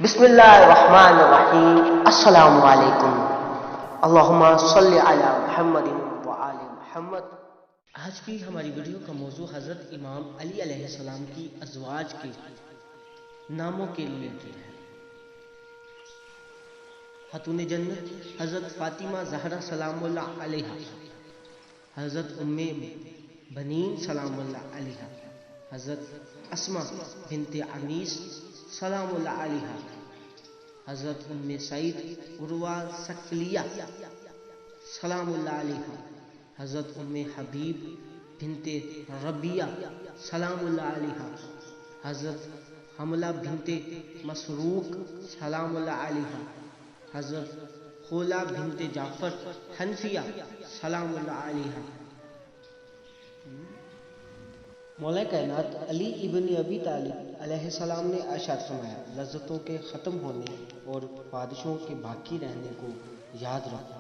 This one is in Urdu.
بسم اللہ الرحمن الرحیم، السلام علیکم، اللہم صلی علی محمد وآل محمد۔ آج کی ہماری ویڈیو کا موضوع حضرت امام علی علیہ السلام کی ازواج کے ناموں کے ریلیٹڈ ہے۔ خاتون جنت حضرت فاطمہ زہرا سلام اللہ علیہا، حضرت ام بنین سلام اللہ علیہا، حضرت اسماء بنت عمیس سلام اللہ علیہا، حضرت ام سعید عروہ ثقفیہ سلام اللہ علیہا، حضرت ام حبیب بنت ربیہ سلام اللہ علیہا، حضرت حملہ بنت مسروق سلام اللہ علیہا، حضرت خولہ بنت جعفر حنفیہ سلام اللہ علیہا۔ مولا کائنات علی ابن ابی طالب علیہ السلام نے ارشاد فرمایا، لذتوں کے ختم ہونے اور خواہشوں کے باقی رہنے کو یاد رکھو